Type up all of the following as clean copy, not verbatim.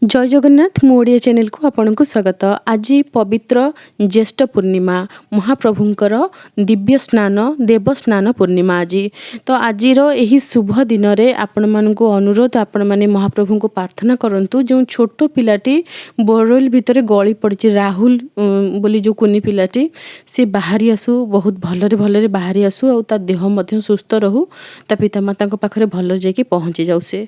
जय जगन्नाथ मो ओडिया चैनल को आपन को स्वागत। आज पवित्र ज्येष्ठ पूर्णिमा महाप्रभुंकर दिव्य स्नान देव स्नान पूर्णिमा आज। तो आज यही शुभ दिन में आपण मान अनुरोध आपण मैंने महाप्रभु को प्रार्थना करंतु जो छोट पिलाटी बोरवेल भितर गली पड़ी राहुल बोली जो कुनी पिलाटी सी बाहरी आसू बहुत भलरे भलरे बाहरी आसू और ता देह मध्य सुस्थ रहू ता पितामाता पाखे भलरे जाकि पहुँची जाऊ। से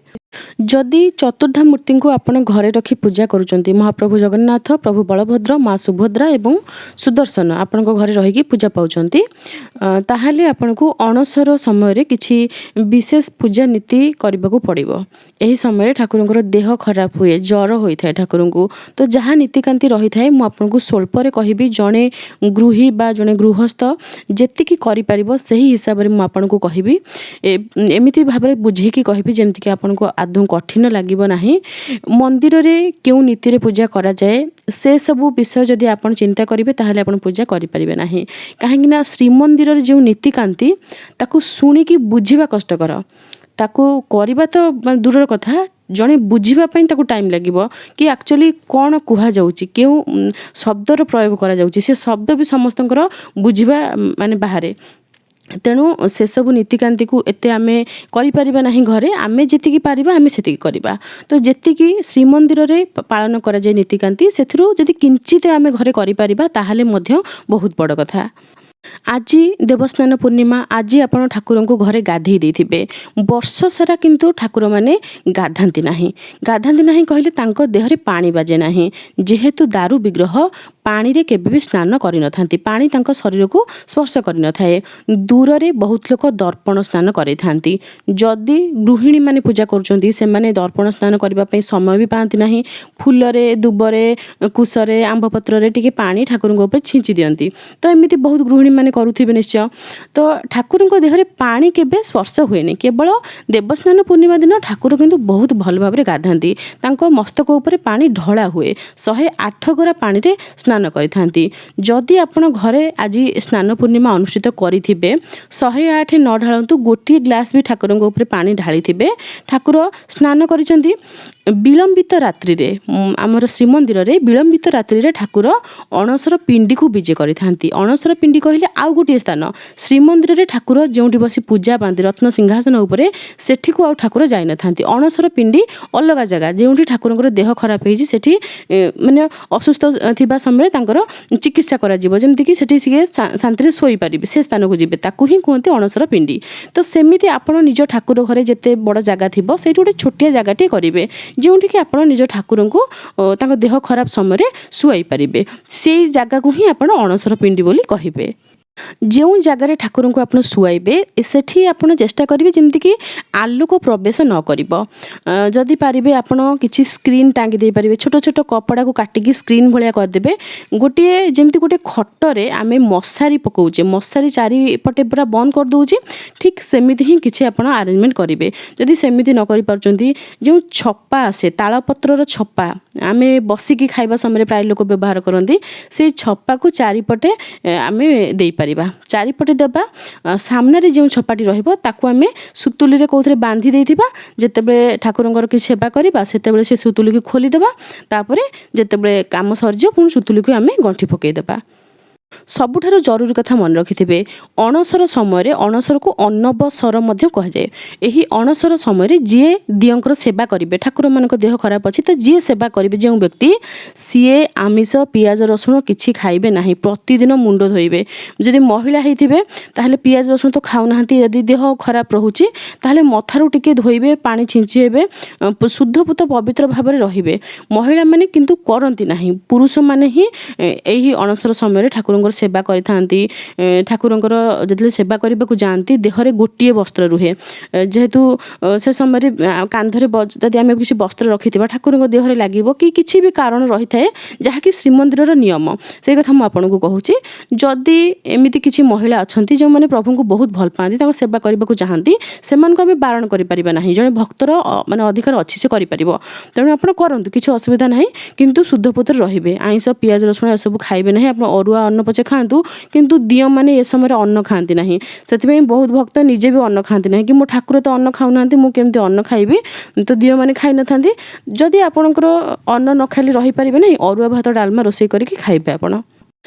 जदि चतुर्धा मूर्ति को आपण घरे रखी पूजा करुचंती महाप्रभु जगन्नाथ प्रभु बलभद्र माँ सुभद्रा एवं सुदर्शन आपण घरे रही पूजा पाउचंती ताहाले आपण को अणसर समय किछि विशेष पूजा नीति करबा को पड़िबो। एही समय ठाकुरंकर देह खराब हुए ज्वर होइथाय ठाकुर को तो जहाँ नीतिकांति रही थाए मु आपन को स्वल्परे कहबी जड़े गृही बा जड़े गृहस्थ जेतिकी करि परिबो सही हिसाब रे मु आपन को कहबी एमिति भाबरे बुझेकी कहबी जेमति कि आपन को आदौ कठिन लागिबो नाही। मंदिर रे केउ नीति रे पूजा करा जाए से सबु विषय जदि आपन चिंता करिवे ताहाले आपन पूजा करि परिबे नाही। काहेकि ना श्रीमंदिर रे जो नीतिकांति ताकू सुनी कि बुझिबा कष्टकर ताकू करबा तो दूर कथा जड़े बुझापी ताकू टाइम लगे कि एक्चुअली कौन कुहा जाउची केउ शब्दर प्रयोग करा जाउची से शब्द भी समस्त बुझा माने बाहर तेणु से सबू नीतिकांति को एते आमे करि परिबा नाही घरे आमे जेतिकी पारिबा आमे सेतिकी करबा। तो जेतिकी श्रीमंदिर रे पालन करा जाय नीतिकांति सेथिरु जदि किंचित आमे घरे करि परिबा ताहाले मध्य बहुत बड़ कथा। आज देवस्नान पूर्णिमा आज आपण ठाकुर को घरे गाधे देथिबे वर्ष सारा किंतु ठाकुर माने गाधांती नाही कहले तांको देहरे पानी बाजे नाही जेहेतु दारू विग्रह पानी रे केबे भी स्नान करि नथांती पानी तांको शरीर को स्पर्श करि नथाए। दूर रे बहुत लोक दर्पण स्नान करि थांती जदि गृहिणी माने पूजा करचंती से माने दर्पण स्नान करबा पई समय भी पांती नाही फूल रे दुबरे कुसरे आंब पत्र रे टिके पानी ठाकुर को ऊपर छिंची दियंती। तो एमिति बहुत गृहिणी माने करुथिबे निश्चय। तो ठाकुर को देहरे पानी केबे स्पर्श हुएनी केवल देवस्नान पूर्णिमा दिन ठाकुर किंतु बहुत भल भाबरे गाधांती तांको मस्तक ऊपर पानी ढळा हुए 108 गरा पानी रे स्नान करिथांती। जदि आपण घरे आज स्नान पूर्णिमा अनुष्ठित करिथिबे 108 न ढाळंतु गोटी ग्लास भी ठाकुर ऊपर पानी ढाळिथिबे ठाकुर स्नान करिसंती। विलंबित रात्रि रे आमर श्रीमंदिर रे विलंबित रात्रि रे ठाकुर अणसर पिंडी को विजे करिथांती। अणसर पिंडी कहले आउ गोटे स्थान श्रीमंदिर रे ठाकुर जोंटी बसी पूजा पांती रत्न सिंहासन उपरे सेठी को आउ ठाकुर जाय नथांती। अणसर पिंडी अलग जगह जोंटी ठाकुरंकर देह खराब हेजी सेठी माने असुस्थ थिबा समय तांकर चिकित्सा करा जिवो जेमति कि सेठी सिगे शांति रे सोई परिबे से स्थान को जिबे ताकू ही कहते अणसर पिंडी। तो सेमिति आपण निज ठाकुर घरे जेते बड़ जगह थिबो सेठी गोटे छोटिया जगहटी करिवे जोंटी कि आपण निज ठाकुर को तांको देह खराब समय सुई पारिबे से जगह को ही आपण अणसर पिंडी बोली कहिबे। जो जगार ठाकुर को आप शुआइबे सेठी आपड़ चेष्टा करेंगे जमती कि आलोक प्रवेश न कर जदि पारे आपड़ कि स्क्रीन टांगी दे पारे छोट छोट कपड़ा को काटिकी स्क्रीन भाया करदे गोटे जमती गोटे खटरे आम मशारी पकाऊे मशारी चारिपटे पूरा बंद कर दौचे ठीक सेमिति ही किसी आप आरेंजमेंट करेंगे। जदि सेमिति न करि जो छपा आसे तालपत्र छपा आम बसिकी खाइबा समय प्राय लोक व्यवहार करती से छपा को चारिपटे आम दे पारिबा चारिपटे देबा सामने जो छपाटी रहिबो ताकू आमे सुतुली रे कोथरे बांधी देथिबा जेतेबे ठाकुरंकर कि सेवा करिबा सेतेबे से सुतुली की खोली देबा तापरे जेतेबे काम सरजियो पुन सुतुली को आमे गंठी पकेई देबा। सबुठारु जरूरी कथा मन रखिथिबे अणसर समय अणसर को अन्नबसर मध्य कह जाए। एही अणसर समय जी दियंकर सेवा करिवे ठाकुर मानक देह खराब अछि तो जी सेवा करिवे जो व्यक्ति सीए आमिष पियाज रसुण किछि खाइबे नाही प्रतिदिन मुंड धोइबे। जदि महिला हेतिबे ताहले पियाज रसुण तो खाउ नाहंती यदि देह खराब रहुछि ताहले मथारु टिके धोइबे पानी छिंची हेबे शुद्धपुत पवित्र भाव में रहिबे। महिला माने किंतु करंती नाही पुरुष माने ही एही अणसर समय ठाकुर सेवा करि ठाकुरंकर जदि सेवा करने को जाती देहरे गोटे वस्त्र रुहे जेहेतु से समय कांधरे जदि आम किसी वस्त्र रखि ठाकुर देहरे लगे कि किसी भी कारण रही थाए जहाँकि श्रीमंदिर नियम से कथा मुझे कहूँ। जदि एमती किसी महिला अच्छा जो मैंने प्रभु को बहुत भल पाती सेवा करने को चाहती से आम बारण करना जड़े भक्तर माने अधिकार अच्छी से कर तेणु आप करूँ किसी असुविधा ना किंतु शुद्धपुत्र रे आइंस पियाज रसुण सब खाइबे ना आप अरुआ अन्न पछे खातु किंतु दिय माने ए समय अन्न खाती ना से बहुत भक्त निजे भी अन्न खाती ना कि मो ठाकुर तो अन्न खाऊना मुझे अन्न खाइबी तो दिय मैंने खाई न था जदि आपणकर अन्न न खाली रही पारे ना अरुआ भात डालमा रोषे करके खाइबे आपण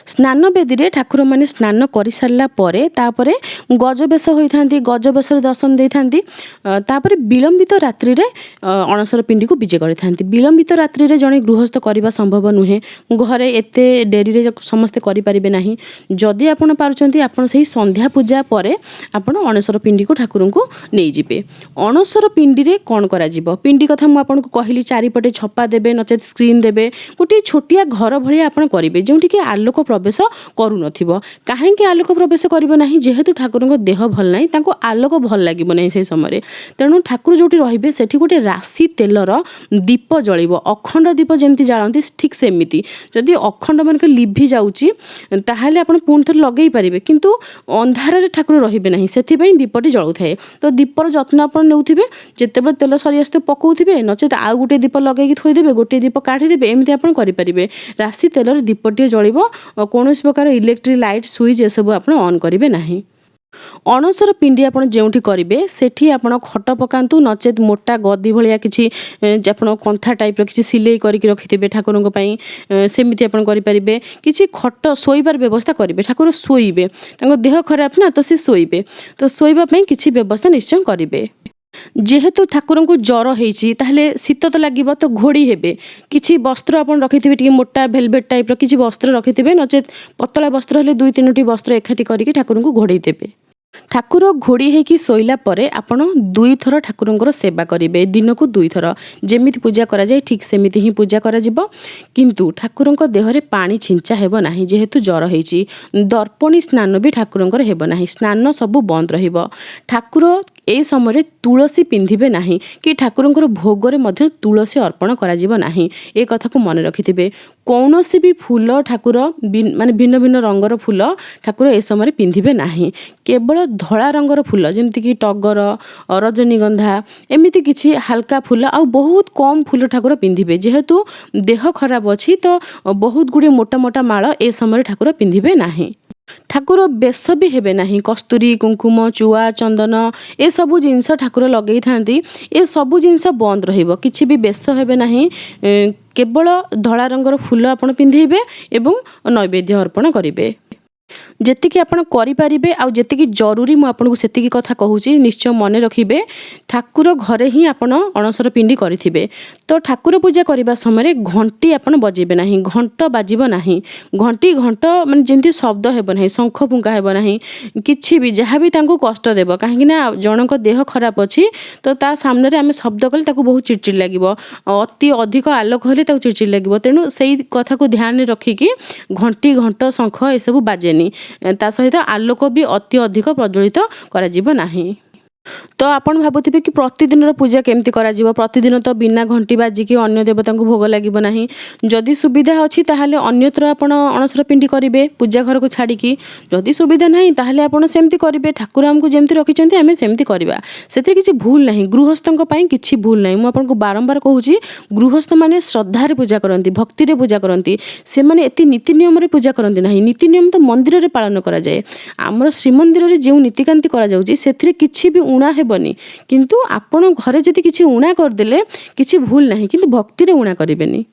स्नान बेदी रे ठाकुर माने स्नान कर सारा तापरे गजबेश होता गजबेश दर्शन दे था विलंबित रात्रि रे अणसर पिंडी को विजे करते विलंबित रात्रि रे जड़े गृहस्थ करने संभव नुहे घरे एते डेरी रे समस्ते करें ना जदि आपड़ पार्टी आपड़ से संध्या पूजा पर आपड़ अणसर पिंडी को ठाकुर को नहीं जिबे अणसर पिंडी रे कौन करा जिवो पिंडी कथा मु आपन को कहली चारिपटे छपा देबे नचेत स्क्रीन देबे गोटे छोटिया घर भलिया आपन करिवे जोंठी कि आलोक प्रवेश करू नथिबो काहेकि आलोक प्रवेश करिवो नाही जेहेतु ठाकुर को देह भल नाही तांको आलोक भल लागिबो नाही से समय तेणु ठाकुर जोटी रहिबे सेठी गोटे राशि तेलर दीप जळिबो अखंड दीप जेमती जाळंती ठीक सेमिति जदि अखंड मानक लिभि जाउची ताहाले आपण पुन थर लगेई परिबे किंतु अंधार रे ठाकुर रहिबे नाही सेथि पई दीपटी जळु थाए तो दीपर जत्न आपण नेउथिबे जेतेबे तेल सरी आस्ते पकौथिबे नचेत आ गोटे दीप लगेई थोइ देबे गोटे दीप काढी देबे एमिति आपण करि परिबे राशि तेलर दीपटी जळिबो कौन प्रकार इलेक्ट्रिक लाइट स्विच ये सब आप ऑन करेंगे ना अणसर पिंडी आपड़ जो करेंगे सेठी आपड़ खट पकातु नचेत मोटा गदी भाया कि कंथा टाइप किसी सिले करके रखिथे ठाकुर सेमती आप करेंगे किसी खट शोबार व्यवस्था करेंगे ठाकुर शोबे देह खराब ना तो सी शोबे तो शोवाई किसी व्यवस्था निश्चय करेंगे जेहेतु ठाकुर को ज्वर होती शीत तो लगे तो घोड़ी हेबे किसी वस्त्र आप रखिथे मोटा भेलभेट टाइप किसी वस्त्र रखिथे नचेत पतला वस्त्र हेल्ले 2-3टी वस्त्र एकाठी करके ठाकुर को घोड़े देवे ठाकुर घोड़ी होकि शोला आपण 2 थर ठाकुर सेवा करेंगे दिन को 2 थर जमी पूजा करा जाए ठीक सेमिति ही पूजा करा जिवो किंतु ठाकुर देहरे पानी छिंचा हेबो नाही जेहेतु ज्वर होती दर्पणी स्नान भी ठाकुर हेबो नाही स्नान सबू बंद रहिबो ठाकुर ए समय तुलसी पिंधिबे नाही कि ठाकुर भोगरे मध्य तुलसी अर्पण करा जिवो नाही ए कथा को मन रखिथिबे कौनसी भी फूल ठाकुर माने भिन्न भिन्न रंगर फूल ठाकुर ए समय पिंधिबे नाही केवल धला रंगर फूल जमती कि टगर रजनीगंधा एमिति किछि हल्का फूल आ बहुत कम फूल ठाकुर पिंधिबे जेहेतु देह खराब अछि तो बहुत गुडी मोटा मोटा माळ ए समय ठाकुर पिंधिबे नाही ठाकुर बेश भी हेबे नाही कस्तूरी कुंकुम चुआ चंदन ए सबु जिनस ठाकुर लगेई थांती ए सबु जिनस बंद रहिबो किछि भी बेश हेबे नाही केवल धला रंगर फूल आपण पिंधेबे एवं नैवेद्य अर्पण करिवे जेतिकी आपण करि परिबे आ जेतिकी जरूरी मु आपन को सेतिकी कथा कहूची निश्चय मन रखिबे ठाकुर घरे ही आपण अणसर पिंडी करिथिबे तो ठाकुर पूजा करिबा समय घंटी आपण बजेबे नाही घंट बाजिबो नाही घंटी घंट माने जेंति शब्द हेबो नाही शंख फुंका हेबो नाही किछि भी जहा भी तांको कष्ट देबो काहे ना जनक देह खराब अछि तो ता सामने रे आमे शब्द कले ताको बहुत चिड़चिड़ लागिबो अति अधिक आलोक हेले ताको चिड़चिड़ लागिबो तेनु सेही कथा को ध्यान रे रखिकी घंटी घंट शंख ए सब बाजेनी ता सहित आलोक भी अति अधिक प्रज्वलित करा जिवो नाही तो आपण भाबुथिबे कि प्रतिदिन पूजा केमती करा जिवो प्रतिदिन तो बिना घंटी बाजिकी अन्य देवता को भोग लागिबो नाही जदि सुविधा अछि ताहाले अन्यत्र आपण अणसर पिंडी करिवे पूजा घर को छाड़िकी जदि सुविधा नाही ताहाले आपण सेमती करिवे ठाकुर हमकु जेमती रखिचंती आमे सेमती करबा सेते किछि भूल नाही गृहस्थक पई किछि भूल नाही मु आपण को बारंबार कहूची गृहस्थ माने श्रद्धा रे पूजा करंती भक्ति रे पूजा करंती से माने एति नीति नियम रे पूजा करंती नाही नीति नियम तो मंदिर रे पालन करा जाए हमर श्रीमंदिर रे जे नीतिकांति करा जाउची सेथिरे किछि भी उणा हेबनी किंतु आपण घरे जदि किछि उणा कर देले किछि भूल नाही किंतु भक्ति रे उणा करिवेनी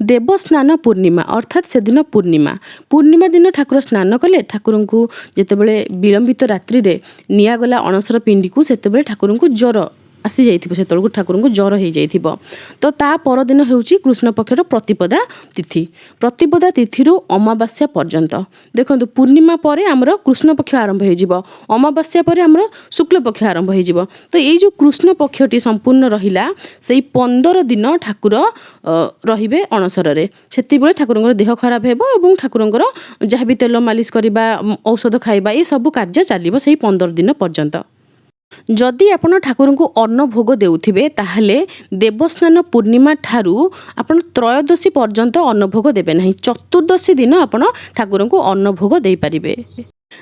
देवस्नान पूर्णिमा अर्थात से दिन पूर्णिमा दिन ठाकुर स्नान कले ठाकुर को जेतेबेले विलंबित रात्रि रे निया गला अणसर पिंडी को सेतेबेले ठाकुर को ज्वर आसी जाइथिबो से तळकु ठाकुर को ज्वर हो जाइथिबो तो ता पर दिन हेउची कृष्ण पक्षर प्रतिपदा तिथि रु अमावास्या पर्यंत देखंतु पूर्णिमा परे हमर कृष्ण पक्ष आरंभ हो जिवो अमावास्या परे हमर शुक्ल पक्ष आरंभ हो जिवो तो एई जो कृष्ण पक्षटी संपूर्ण रहिला सेई 15 दिन ठाकुर रहिबे अणसर रे सेति बेले ठाकुरंगर देह खराब हेबो एवं ठाकुरंगर जहा भी तेल मालिश करिबा औषध खाइबा ए सब कार्य चलिबो सेई 15 दिन पर्यंत जदि आपण ठाकुर को अन्न भोग देउथिबे ताहले देवस्नान पूर्णिमा ठारू आपण त्रयोदशी पर्यंत अन्न भोग देबे नाही चतुर्दशी दिन आपण ठाकुर को अन्न भोग दे पारिबे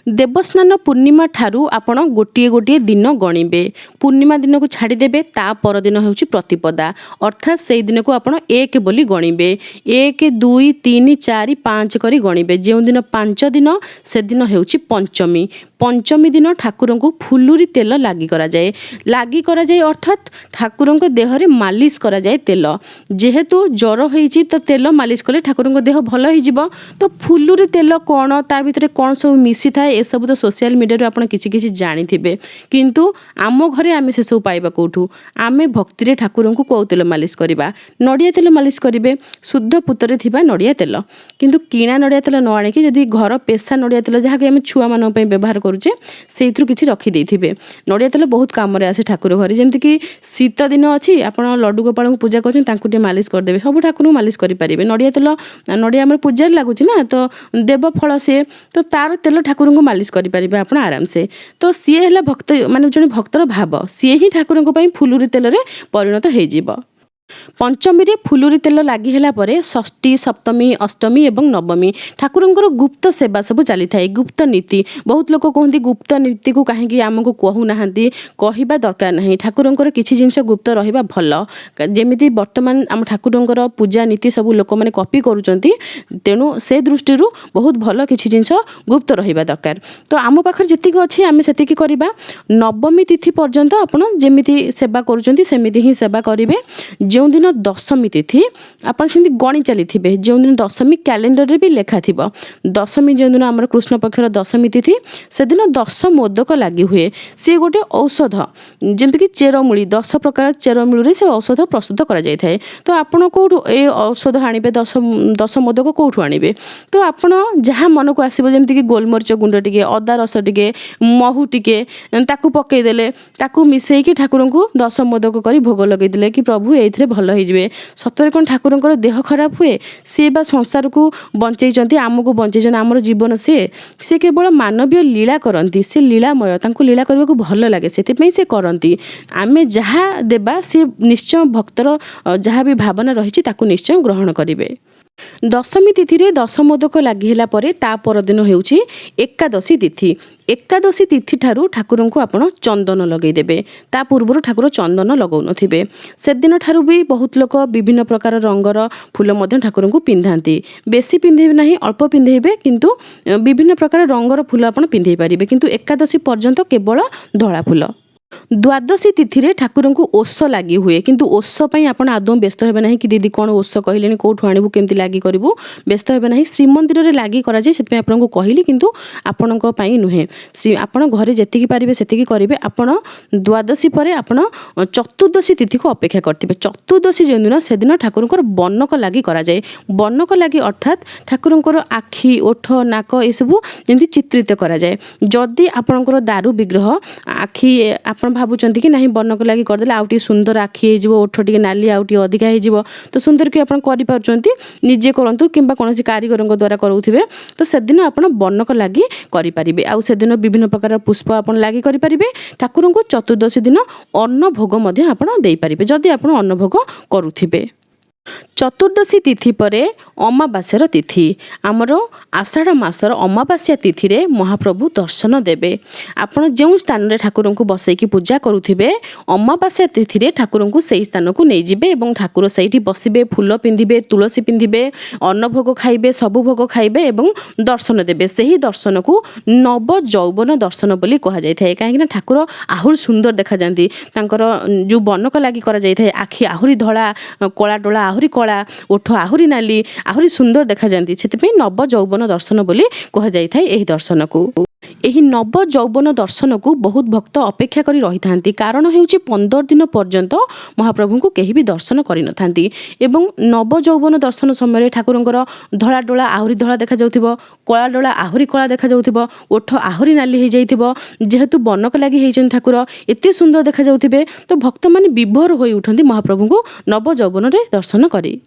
देवस्नान पूर्णिमा ठारू आपण गोटे गोटे दिन गणिबे। पूर्णिमा दिन को छाड़देवे ता परदिन होउछि प्रतिपदा अर्थात से दिन को आपण एक बोली गणिबे। 1 2 3 4 5 करी गणिबे। जो दिन 5 दिन से दिन होउछि पंचमी। पंचमी दिन ठाकुर को फुलुरी तेल लागी करा जाए अर्थात ठाकुर देह रे मालिश करा जाए तेल। जेहेतु ज्वर होइछि तो तेल मालिश कले ठाकुर देह भल हो जिवो। तो फुलुरी तेल कौन ता भितर कौन सब मिसी थाए ए सब तो सोशल मीडिया आपण किछि किछि जानि थिबे किंतु आम घरे आमे से सब पाइबा कोठू। आमे भक्ति रे ठाकुर को कौ तेल मालिश करबा नडिया तेल मालिश करिवे शुद्ध पुतरे थिबा नडिया तेल। किंतु किणा नडिया तेल न आने कि जदि घर पेशा नडिया तेल जहा कि आमे छुआ मानन पय व्यवहार करूचे सेइथरु किछि रखि देथिबे। नडिया तेल बहुत काम रे आसे ठाकुर घरे जेमति कि शीत दिन अछि आपण लड्डू गोपाल को पूजा करछन तांकु टे मालिश कर देबे सब ठाकुर को मालिश करि परिबे। नडिया तेल नडिया हमर पूजा लागुछि ना तो देव फल से तो तार तेल ठाकुर को मालिश करि परिबे आपण आराम से। तो सी है भक्त माने जने भक्तर भाव सी ही ठाकुर को फुलुरी तेल रे परिणत हो जीव। पंचमी रे फुलुरी तेल लागी हैला परे षष्ठी सप्तमी अष्टमी एवं नवमी ठाकुरंकर गुप्त सेवा सब चली थाए। गुप्त नीति बहुत लोक कहते गुप्त नीति को कहीं आमको कहू नाहंती कहवा दरकार नहीं। ठाकुरंकर किछि जिंस गुप्त रहिबा भल जेमिति वर्तमान आम ठाकुरंकर पूजा नीति सब लोक माने कॉपी करूचंती तेणु से दृष्टि बहुत भल किछि जिंस गुप्त रहिबा दरकार। तो आम पाखर जतिक अछि आमे सेतिकी करिबा। नवमी तिथि पर्यंत आपण जेमिति सेवा करूचंती सेमिति ही सेवा करिवे। जो दिन दशमी तिथि आप गणी चली जो दिन दशमी कैलेंडर रे भी लेखा थी दशमी जो दिन आम कृष्ण पक्षर दशमी तिथि से दिन 10 मोदक लगी हुए सी गोटे औषध जमीक चेरमूली 10 प्रकार चेरमूली से औषध प्रस्तुत करा जाय थाए। तो आपण कौटू ए औषध आनिबे 10 मोदक कौटू आनिबे तो आपण जहाँ मन को आसीबो जेमति कि गोलमरिच गुंड टिके अदा रस टिके महू टिके ताकू पकई देले ताकू मिसेई ठाकुर को 10 मोदक करी भोग लगे देले कि प्रभु एथिरे भल हो जिवे। सतरे कोन ठाकुरंकर देह खराब हुए सी बा संसार को बंचैचंती आमको बंचैचन आमर जीवन से केवल मानवीय लीला करती से लीलामय तांको लीला करने को भल लगे से से करती आमे जहाँ देबा से निश्चय भक्तर जहाँ भी भावना रही ताकू निश्चय ग्रहण करिवे। दशमी तिथि रे 10 मोदक लागिला परे ता परदिन हेउछि एकादशी तिथि। एकादशी तिथि ठारू ठाकुर को आपण चंदन लगे देबे ता पूर्व ठाकुर चंदन लगौ नथिबे से दिन ठारू भी बहुत लोक विभिन्न प्रकार रंगर फूल मध्य ठाकुर को पिंधांती बेसी पिंधेबे नहीं अल्प पिंधेबे किंतु विभिन्न प्रकार रंगर फूल आपण पिंधे पारिबे किंतु एकादशी पर्यंत केवल धळा फूल। द्वादशी तिथि रे ठाकुर को ओष लगी हुए किंतु ओष पई आपण आदौ व्यस्त हेबे नहीं कि दीदी कौन ओष कहलेनी कोठु आनिबु केमती लागी करिवु व्यस्त हेबे नहीं। श्रीमंदिर रे लागी करा जाय सेतपे आपण को कहली किंतु आपणक पई नुहे श्री आपण घरे जेतिकी पारिबे सेतिकी करिवे। आपण द्वादशी परे आपण चतुर्दशी तिथि को अपेक्षा करथिबे। चतुर्दशी जे दिन से दिन ठाकुरकर बन्नक लागी करा जाय। बन्नक लागी अर्थात ठाकुरकर आखि ओठ नाक ए सब जेमती चित्रित करा जाय। जदी आपणकर दारू विग्रह आखि आपण भाबुचंती कि नहीं बन्नक लागी करदेले आउटी सुंदर आखि हो ओठ टी नाली आउटी अधिका हो तो सुंदर कि आपण करि पारुचंती निजे करंतु किंबा कोनोसी कारीगरंग द्वारा करूथिबे तो से दिन आपण बन्नक लागी करि परिबे। आउ से दिन विभिन्न प्रकार पुष्प आपण लागी करि परिबे। ठाकुरन को चतुर्दशी दिन अन्न भोग मध्ये आपण देई परिबे जदी आपण अन्न भोग करूथिबे। चतुर्दशी तिथि परे अमावास्यार तिथि आमर आषाढ़ मासर अमावास्या तिथि रे महाप्रभु दर्शन देबे। आपण जो स्थान रे ठाकुर को बसैकी पूजा करुथिबे अमावास्या तिथि रे ठाकुर को सही स्थान को नहीं जिबे एवं ठाकुर सहीठी बसिबे फूल पिंधिबे तुलसी पिंधिबे अन्न भोग खाइबे सबु भोग खाइबे एवं दर्शन देबे। सही दर्शन को नव यौवन दर्शन बोली कहा जाय थाए काहे ठाकुर आहुर सुंदर देखा जांती तांकर जो बन्नक लागी करा जाय थाए आखि आहुरी धळा कला डोला आहुरी कला ओठ आहुरी नाली आहुरी सुंदर देखा जाती से नव यौवन दर्शन बोली कह जाय थाए एही दर्शन को। एही नव यौवन दर्शन को बहुत भक्त अपेक्षा करी रही थांती कारण हेउची 15 दिन पर्यंत महाप्रभु को केही भी दर्शन करि न थांती एवं नव यौवन दर्शन समय ठाकुरंकर धळा डोला आहुरी धळा देखा जाउथिबो कला डोला आहुरी कला देखा जाउथिबो ओठ आहुरी नाली हे जाइथिबो जेहेतु बन्नक लागि हेइछन ठाकुर एते सुंदर देखा जाउथिबे तो भक्त माने विभोर होई उठंती महाप्रभु को नव यौवन रे दर्शन करी।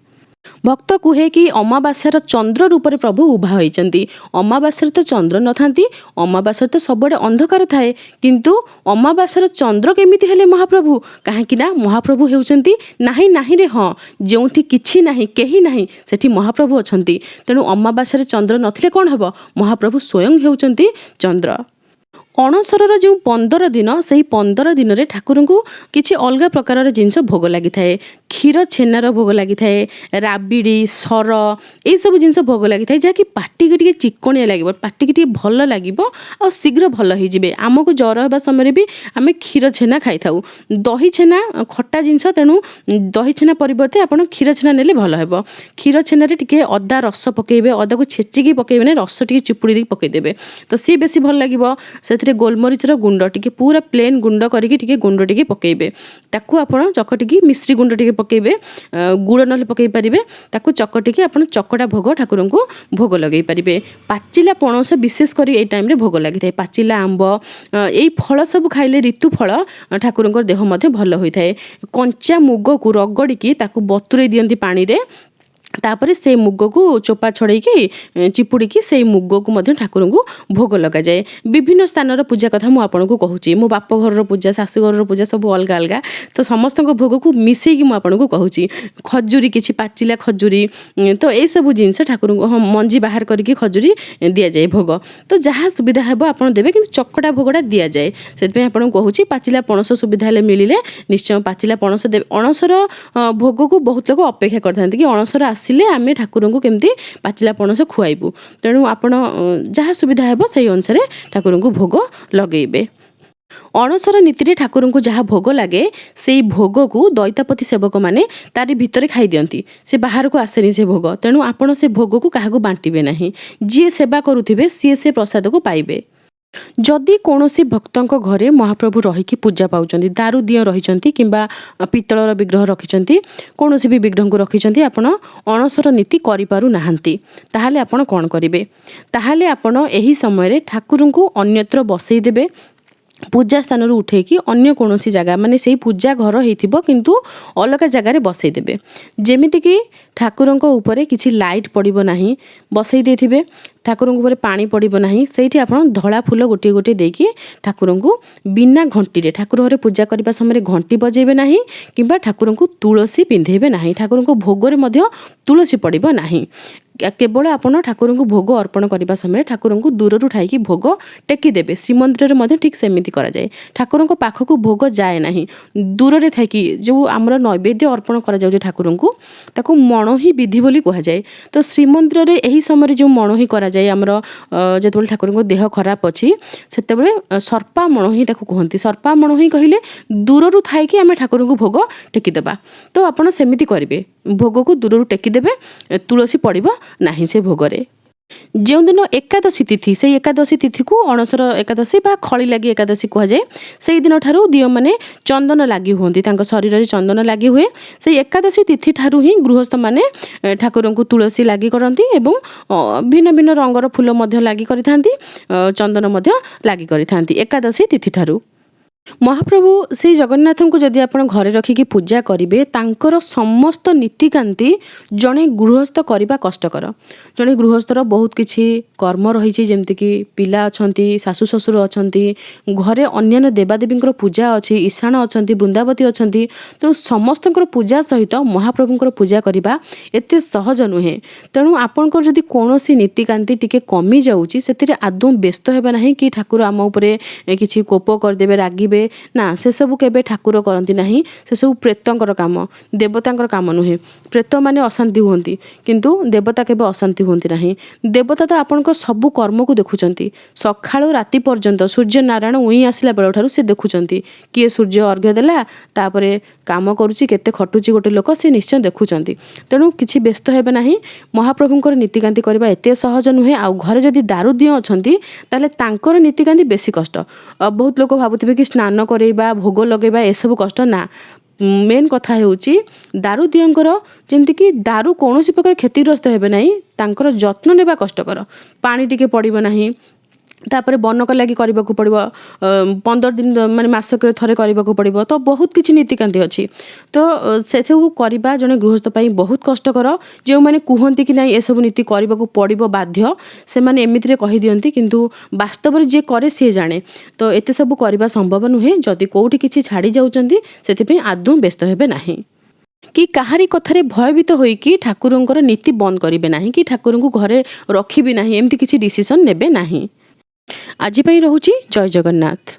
ଭକ୍ତ କୁହେ କି ଅମାବାସ୍ୟାର ଚନ୍ଦ୍ର ରୂପରେ ପ୍ରଭୁ ଉଭା ହୋଇଛନ୍ତି। ଅମାବାସ୍ୟାରେ ତ ଚନ୍ଦ୍ର ନଥାନ୍ତି, ଅମାବାସ୍ୟାରେ ତ ସବୁଆଡ଼େ ଅନ୍ଧକାର ଥାଏ, କିନ୍ତୁ ଅମାବାସ୍ୟାର ଚନ୍ଦ୍ର କେମିତି ହେଲେ ମହାପ୍ରଭୁ? କାହିଁକି ନା ମହାପ୍ରଭୁ ହେଉଛନ୍ତି ନାହିଁ ନାହିଁରେ ହଁ, ଯେଉଁଠି କିଛି ନାହିଁ କେହି ନାହିଁ ସେଠି ମହାପ୍ରଭୁ ଅଛନ୍ତି। ତେଣୁ ଅମାବାସ୍ୟାରେ ଚନ୍ଦ୍ର ନଥିଲେ କ'ଣ ହେବ? ମହାପ୍ରଭୁ ସ୍ୱୟଂ ହେଉଛନ୍ତି ଚନ୍ଦ୍ର। ଅଣସରର ଯେଉଁ 15 ଦିନ, ସେହି 15 ଦିନରେ ଠାକୁରଙ୍କୁ କିଛି ଅଲଗା ପ୍ରକାରର ଜିନିଷ ଭୋଗ ଲାଗିଥାଏ। କ୍ଷୀର ଛେନାର ଭୋଗ ଲାଗିଥାଏ, ରାବିଡ଼ି, ସର, ଏଇସବୁ ଜିନିଷ ଭୋଗ ଲାଗିଥାଏ, ଯାହାକି ପାଟିକି ଟିକେ ଚିକଣିଆ ଲାଗିବ, ପାଟିକି ଟିକେ ଭଲ ଲାଗିବ ଆଉ ଶୀଘ୍ର ଭଲ ହେଇଯିବେ। ଆମକୁ ଜ୍ୱର ହେବା ସମୟରେ ବି ଆମେ କ୍ଷୀର ଛେନା ଖାଇଥାଉ। ଦହି ଛେନା ଖଟା ଜିନିଷ, ତେଣୁ ଦହି ଛେନା ପରିବର୍ତ୍ତେ ଆପଣ କ୍ଷୀର ଛେନା ନେଲେ ଭଲ ହେବ। କ୍ଷୀର ଛେନାରେ ଟିକେ ଅଦା ରସ ପକାଇବେ, ଅଦାକୁ ଛେଚିକି ପକାଇବେ ନା, ରସ ଟିକେ ଚିପୁଡ଼ି ଦେଇକି ପକାଇଦେବେ, ତ ସିଏ ବେଶୀ ଭଲ ଲାଗିବ। ସେଥିରେ ଗୋଲମରିଚର ଗୁଣ୍ଡ ଟିକେ ପୁରା ପ୍ଲେନ୍ ଗୁଣ୍ଡ କରିକି ଟିକେ ଗୁଣ୍ଡ ଟିକେ ପକାଇବେ, ତାକୁ ଆପଣ ଚକଟିକି ମିଶ୍ରି ଗୁଣ୍ଡ ଟିକେ ପକାଇବେ, ଗୁଡ଼ ନହେଲେ ପକାଇ ପାରିବେ, ତାକୁ ଚକଟିକି ଆପଣ ଚକଟା ଭୋଗ ଠାକୁରଙ୍କୁ ଭୋଗ ଲଗାଇ ପାରିବେ। ପାଚିଲା ପଣସ ବିଶେଷ କରି ଏଇ ଟାଇମ୍ରେ ଭୋଗ ଲାଗିଥାଏ, ପାଚିଲା ଆମ୍ବ, ଏଇ ଫଳ ସବୁ ଖାଇଲେ ଋତୁ ଫଳ ଠାକୁରଙ୍କର ଦେହ ମଧ୍ୟ ଭଲ ହୋଇଥାଏ। କଞ୍ଚା ମୁଗକୁ ରଗଡ଼ିକି ତାକୁ ବତୁରେଇ ଦିଅନ୍ତି ପାଣିରେ, ତାପରେ ସେଇ ମୁଗକୁ ଚୋପା ଛଡ଼େଇକି ଚିପୁଡ଼ିକି ସେଇ ମୁଗକୁ ମଧ୍ୟ ଠାକୁରଙ୍କୁ ଭୋଗ ଲଗାଯାଏ। ବିଭିନ୍ନ ସ୍ଥାନର ପୂଜା କଥା ମୁଁ ଆପଣଙ୍କୁ କହୁଛି, ମୋ ବାପ ଘରର ପୂଜା, ଶାଶୁଘରର ପୂଜା ସବୁ ଅଲଗା ଅଲଗା, ତ ସମସ୍ତଙ୍କ ଭୋଗକୁ ମିଶେଇକି ମୁଁ ଆପଣଙ୍କୁ କହୁଛି। ଖଜୁରୀ, କିଛି ପାଚିଲା ଖଜୁରୀ, ତ ଏଇସବୁ ଜିନିଷ ଠାକୁରଙ୍କୁ ମଞ୍ଜି ବାହାର କରିକି ଖଜୁରୀ ଦିଆଯାଏ ଭୋଗ। ତ ଯାହା ସୁବିଧା ହେବ ଆପଣ ଦେବେ, କିନ୍ତୁ ଚକଟା ଭୋଗଟା ଦିଆଯାଏ। ସେଥିପାଇଁ ଆପଣଙ୍କୁ କହୁଛି, ପାଚିଲା ପଣସ ସୁବିଧା ହେଲେ ମିଳିଲେ ନିଶ୍ଚୟ ପାଚିଲା ପଣସ ଦେବେ। ଅଣସର ଭୋଗକୁ ବହୁତ ଲୋକ ଅପେକ୍ଷା କରିଥାନ୍ତି କି ଅଣସର ଆସିଲେ ଆମେ ଠାକୁରଙ୍କୁ କେମିତି ପାଚିଲା ପଣସ ଖୁଆଇବୁ। ତେଣୁ ଆପଣ ଯାହା ସୁବିଧା ହେବ ସେଇ ଅନୁସାରେ ଠାକୁରଙ୍କୁ ଭୋଗ ଲଗେଇବେ। ଅଣସର ନୀତିରେ ଠାକୁରଙ୍କୁ ଯାହା ଭୋଗ ଲାଗେ, ସେଇ ଭୋଗକୁ ଦଇତାପତି ସେବକମାନେ ତାରି ଭିତରେ ଖାଇଦିଅନ୍ତି, ସେ ବାହାରକୁ ଆସେନି ସେ ଭୋଗ। ତେଣୁ ଆପଣ ସେ ଭୋଗକୁ କାହାକୁ ବାଣ୍ଟିବେ ନାହିଁ, ଯିଏ ସେବା କରୁଥିବେ ସିଏ ସେ ପ୍ରସାଦକୁ ପାଇବେ। ଯଦି କୌଣସି ଭକ୍ତଙ୍କ ଘରେ ମହାପ୍ରଭୁ ରହିକି ପୂଜା ପାଉଛନ୍ତି, ଦାରୁ ଦିଅଁ ରହିଛନ୍ତି କିମ୍ବା ପିତ୍ତଳର ବିଗ୍ରହ ରଖିଛନ୍ତି, କୌଣସି ବି ବିଗ୍ରହଙ୍କୁ ରଖିଛନ୍ତି, ଆପଣ ଅଣସର ନୀତି କରିପାରୁନାହାନ୍ତି, ତାହେଲେ ଆପଣ କ'ଣ କରିବେ? ତାହେଲେ ଆପଣ ଏହି ସମୟରେ ଠାକୁରଙ୍କୁ ଅନ୍ୟତ୍ର ବସେଇ ଦେବେ, ପୂଜା ସ୍ଥାନରୁ ଉଠେଇକି ଅନ୍ୟ କୌଣସି ଜାଗା, ମାନେ ସେଇ ପୂଜା ଘର ହେଇଥିବ କିନ୍ତୁ ଅଲଗା ଜାଗାରେ ବସେଇ ଦେବେ। ଯେମିତିକି ଠାକୁରଙ୍କ ଉପରେ କିଛି ଲାଇଟ୍ ପଡ଼ିବ ନାହିଁ, ବସେଇ ଦେଇଥିବେ, ଠାକୁରଙ୍କ ଉପରେ ପାଣି ପଡ଼ିବ ନାହିଁ, ସେଇଠି ଆପଣ ଧଳା ଫୁଲ ଗୋଟିଏ ଗୋଟିଏ ଦେଇକି ଠାକୁରଙ୍କୁ ବିନା ଘଣ୍ଟିରେ, ଠାକୁର ଘରେ ପୂଜା କରିବା ସମୟରେ ଘଣ୍ଟି ବଜେଇବେ ନାହିଁ କିମ୍ବା ଠାକୁରଙ୍କୁ ତୁଳସୀ ପିନ୍ଧେଇବେ ନାହିଁ, ଠାକୁରଙ୍କ ଭୋଗରେ ମଧ୍ୟ ତୁଳସୀ ପଡ଼ିବ ନାହିଁ। କେବଳ ଆପଣ ଠାକୁରଙ୍କୁ ଭୋଗ ଅର୍ପଣ କରିବା ସମୟରେ ଠାକୁରଙ୍କୁ ଦୂରରୁ ଠାଇକି ଭୋଗ ଟେକିଦେବେ। ଶ୍ରୀମନ୍ଦିରରେ ମଧ୍ୟ ଠିକ୍ ସେମିତି କରାଯାଏ, ଠାକୁରଙ୍କ ପାଖକୁ ଭୋଗ ଯାଏ ନାହିଁ, ଦୂରରେ ଥାଇକି ଯେଉଁ ଆମର ନୈବେଦ୍ୟ ଅର୍ପଣ କରାଯାଉଛି ଠାକୁରଙ୍କୁ, ତାକୁ ମଣୋହି ବିଧି ବୋଲି କୁହାଯାଏ। ତ ଶ୍ରୀମନ୍ଦିରରେ ଏହି ସମୟରେ ଯେଉଁ ମଣୋହି କରାଯାଏ, ଆମର ଯେତେବେଳେ ଠାକୁରଙ୍କ ଦେହ ଖରାପ ଅଛି ସେତେବେଳେ ସର୍ପା ମଣୋହି ତାକୁ କୁହନ୍ତି। ସର୍ପା ମଣୋହି କହିଲେ ଦୂରରୁ ଥାଇକି ଆମେ ଠାକୁରଙ୍କୁ ଭୋଗ ଟେକିଦେବା, ତ ଆପଣ ସେମିତି କରିବେ, ଭୋଗକୁ ଦୂରରୁ ଟେକିଦେବେ, ତୁଳସୀ ପଡ଼ିବ ନାହିଁ ସେ ଭୋଗରେ। ଯେଉଁଦିନ ଏକାଦଶୀ ତିଥି, ସେଇ ଏକାଦଶୀ ତିଥିକୁ ଅଣସର ଏକାଦଶୀ ବା ଖଳି ଲାଗି ଏକାଦଶୀ କୁହାଯାଏ। ସେଇ ଦିନଠାରୁ ଦିଅଁମାନେ ଚନ୍ଦନ ଲାଗି ହୁଅନ୍ତି, ତାଙ୍କ ଶରୀରରେ ଚନ୍ଦନ ଲାଗି ହୁଏ। ସେଇ ଏକାଦଶୀ ତିଥି ଠାରୁ ହିଁ ଗୃହସ୍ଥମାନେ ଠାକୁରଙ୍କୁ ତୁଳସୀ ଲାଗି କରନ୍ତି ଏବଂ ଭିନ୍ନ ଭିନ୍ନ ରଙ୍ଗର ଫୁଲ ମଧ୍ୟ ଲାଗି କରିଥାନ୍ତି, ଚନ୍ଦନ ମଧ୍ୟ ଲାଗି କରିଥାନ୍ତି ଏକାଦଶୀ ତିଥିଠାରୁ। ମହାପ୍ରଭୁ ଶ୍ରୀ ଜଗନ୍ନାଥଙ୍କୁ ଯଦି ଆପଣ ଘରେ ରଖିକି ପୂଜା କରିବେ, ତାଙ୍କର ସମସ୍ତ ନୀତିକାନ୍ତି ଜଣେ ଗୃହସ୍ଥ କରିବା କଷ୍ଟକର। ଜଣେ ଗୃହସ୍ଥର ବହୁତ କିଛି କର୍ମ ରହିଛି, ଯେମିତିକି ପିଲା ଅଛନ୍ତି, ଶାଶୁ ଶ୍ୱଶୁର ଅଛନ୍ତି, ଘରେ ଅନ୍ୟାନ୍ୟ ଦେବାଦେବୀଙ୍କର ପୂଜା ଅଛି, ଇଶାଣ ଅଛନ୍ତି, ବୃନ୍ଦାବତୀ ଅଛନ୍ତି। ତେଣୁ ସମସ୍ତଙ୍କର ପୂଜା ସହିତ ମହାପ୍ରଭୁଙ୍କର ପୂଜା କରିବା ଏତେ ସହଜ ନୁହେଁ। ତେଣୁ ଆପଣଙ୍କର ଯଦି କୌଣସି ନୀତିକାନ୍ତି ଟିକେ କମିଯାଉଛି, ସେଥିରେ ଆଦୌ ବ୍ୟସ୍ତ ହେବା ନାହିଁ କି ଠାକୁର ଆମ ଉପରେ କିଛି କୋପ କରିଦେବେ, ରାଗିବେ, ନା, ସେସବୁ କେବେ ଠାକୁର କରନ୍ତି ନାହିଁ। ସେସବୁ ପ୍ରେତଙ୍କର କାମ, ଦେବତାଙ୍କର କାମ ନୁହେଁ। ପ୍ରେତମାନେ ଅଶାନ୍ତି ହୁଅନ୍ତି, କିନ୍ତୁ ଦେବତା କେବେ ଅଶାନ୍ତି ହୁଅନ୍ତି ନାହିଁ। ଦେବତା ତ ଆପଣଙ୍କ ସବୁ କର୍ମକୁ ଦେଖୁଛନ୍ତି, ସକାଳୁ ରାତି ପର୍ଯ୍ୟନ୍ତ ସୂର୍ଯ୍ୟ ନାରାୟଣ ଉଇଁ ଆସିଲା ବେଳଠାରୁ ସେ ଦେଖୁଛନ୍ତି, କିଏ ସୂର୍ଯ୍ୟ ଅର୍ଘ୍ୟ ଦେଲା, ତାପରେ କାମ କରୁଛି, କେତେ ଖଟୁଛି ଗୋଟେ ଲୋକ, ସେ ନିଶ୍ଚୟ ଦେଖୁଛନ୍ତି। ତେଣୁ କିଛି ବ୍ୟସ୍ତ ହେବେ ନାହିଁ, ମହାପ୍ରଭୁଙ୍କର ନୀତିକାନ୍ତି କରିବା ଏତେ ସହଜ ନୁହେଁ। ଆଉ ଘରେ ଯଦି ଦାରୁଦିଅଁ ଅଛନ୍ତି, ତାହେଲେ ତାଙ୍କର ନୀତିକାନ୍ତି ବେଶୀ କଷ୍ଟ। ବହୁତ ଲୋକ ଭାବୁଥିବେ କି ସ୍ନାନ କରେଇବା, ଭୋଗ ଲଗାଇବା ଏସବୁ କଷ୍ଟ, ନା। ମେନ୍ କଥା ହେଉଛି ଦାରୁଦିଅଁଙ୍କର ଯେମିତିକି ଦାରୁ କୌଣସି ପ୍ରକାର କ୍ଷତିଗ୍ରସ୍ତ ହେବେ ନାହିଁ, ତାଙ୍କର ଯତ୍ନ ନେବା କଷ୍ଟକର। ପାଣି ଟିକେ ପଡ଼ିବ ନାହିଁ, तापर बनक लगी करने को पड़ो 15 दिन माने मासक थरे करने को पड़ो। तो बहुत किसी नीतिकांति अच्छी। तो से सब करवा जड़े गृहस्थ बहुत कष्टकर। जो मैंने कहते कि ना ये सब नीति करने को पड़ो बाध्य से मैंने एमती कही दिखती किंतु वास्तव में जी करे सी जाने। तो एत सब करवा संभव नुहे जदि कौटी किसी छाड़ी जाऊँच से आदौ व्यस्त हेबे नहीं कि काहारी कथारे भयभीत होइकी ठाकुरंकर नीति बंद करेंगे ना कि ठाकुर को घरे रखिबे ना एमती किसी डिसीजन नेबे नहीं। आज रहुची जय जगन्नाथ।